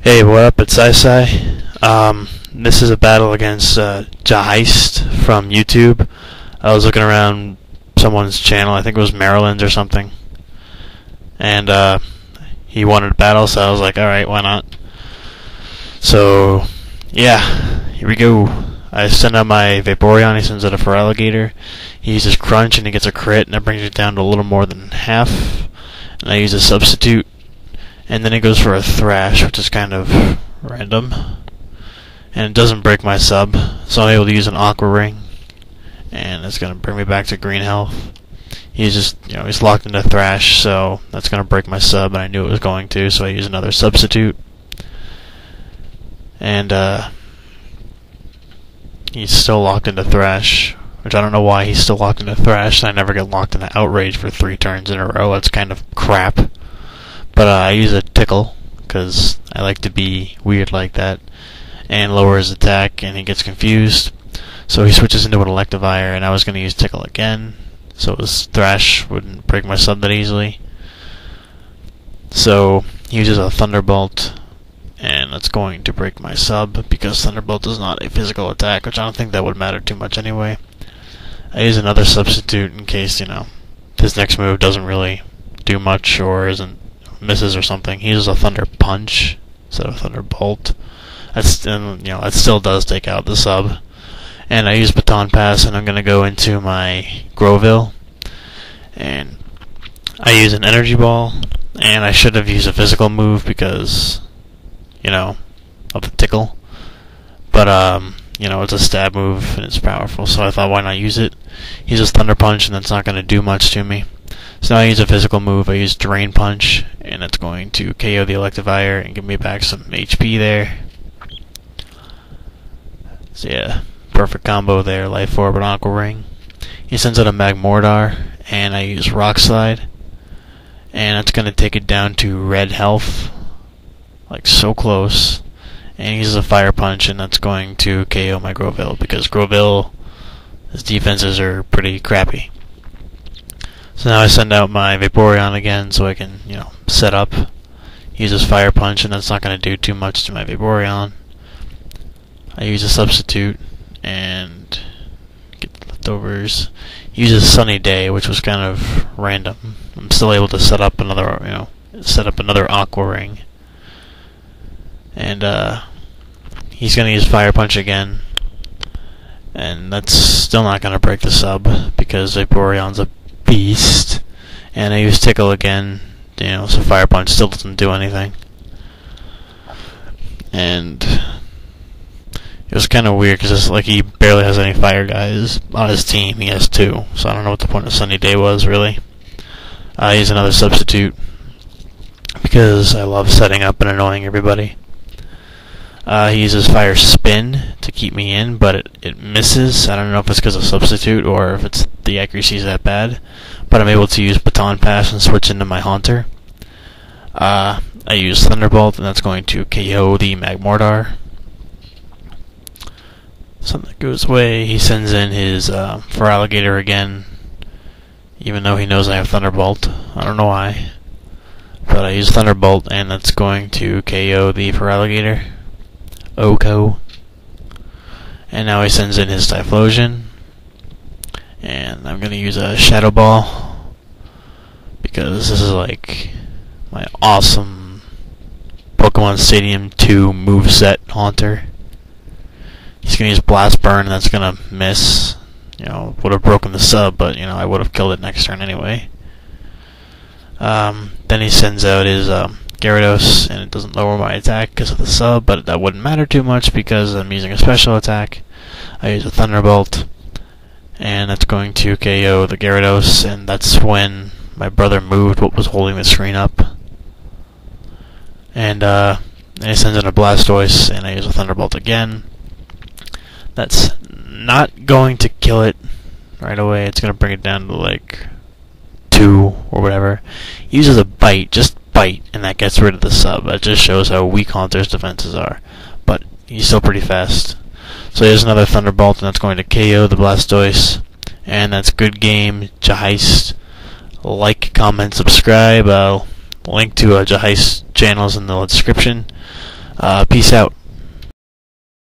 Hey, what up? It's This is a battle against Jaheist from YouTube. I was looking around someone's channel, I think it was Marrilands or something, and he wanted to battle, so I was like, alright, why not? So, yeah, here we go. I send out my Vaporeon, he sends out a Feraligatr. He uses Crunch and he gets a crit, and that brings it down to a little more than half. And I use a Substitute, and then it goes for a Thrash, which is kind of random. And it doesn't break my sub, so I'm able to use an Aqua Ring, and it's going to bring me back to green health. He's just, he's locked into Thrash, so that's going to break my sub, and I knew it was going to, so I use another Substitute. And, he's still locked into Thrash, which I don't know why he's still locked into Thrash. I never get locked into Outrage for 3 turns in a row. That's kind of crap. But I use a Tickle, because I like to be weird like that, and lower his attack, and he gets confused. So he switches into an Electivire, and I was going to use Tickle again, so his Thrash wouldn't break my sub that easily. So he uses a Thunderbolt, and that's going to break my sub, because Thunderbolt is not a physical attack, which I don't think that would matter too much anyway. I use another Substitute in case, his next move doesn't really do much, or misses or something. He uses a Thunder Punch instead of Thunderbolt. That still does take out the sub. And I use Baton Pass, and I'm going to go into my Groville, and I use an Energy Ball, and I should have used a physical move because, of the Tickle. But, it's a stab move, and it's powerful, so I thought, why not use it? He uses Thunder Punch, and that's not going to do much to me. So now I use a physical move. I use Drain Punch, and it's going to KO the Electivire and give me back some HP there. So yeah, perfect combo there. Life Orb and Aqua Ring. He sends out a Magmortar, and I use Rock Slide, and it's going to take it down to red health, like so close. And he uses a Fire Punch, and that's going to KO my Groville, because Groville, his defenses are pretty crappy. So now I send out my Vaporeon again so I can, set up. He uses Fire Punch, and that's not going to do too much to my Vaporeon. I use a Substitute and get the leftovers. He uses Sunny Day, which was kind of random. I'm still able to set up another, Aqua Ring. And he's going to use Fire Punch again, and that's still not going to break the sub because Vaporeon's a beast. And I use Tickle again, so Fire Punch still doesn't do anything. And it was kind of weird because he barely has any fire guys on his team. He has 2, so I don't know what the point of Sunny Day was really. I use another Substitute because I love setting up and annoying everybody. He uses Fire Spin to keep me in, but it misses. I don't know if it's because of Substitute or if it's the accuracy is that bad. But I'm able to use Baton Pass and switch into my Haunter. I use Thunderbolt, and that's going to KO the Magmortar. Something goes away. He sends in his Feraligatr again, even though he knows I have Thunderbolt. I don't know why. But I use Thunderbolt, and that's going to KO the Feraligatr. Oko. And now he sends in his Typhlosion, and I'm going to use a Shadow Ball because this is like my awesome Pokemon Stadium 2 moveset Haunter. He's going to use Blast Burn, and that's going to miss. Would have broken the sub, but I would have killed it next turn anyway. Then he sends out his Gyarados, and it doesn't lower my attack because of the sub, but that wouldn't matter too much because I'm using a special attack. I use a Thunderbolt, and that's going to KO the Gyarados, and that's when my brother moved what was holding the screen up. And he sends in a Blastoise, and I use a Thunderbolt again. That's not going to kill it right away. It's going to bring it down to 2 or whatever. He uses a Bite, just Bite, and that gets rid of the sub. That just shows how weak Haunter's defenses are. But he's still pretty fast. So here's another Thunderbolt, and that's going to KO the Blastoise. And that's good game, Jaheist. Like, comment, subscribe. Link to Jaheist channels in the description. Peace out.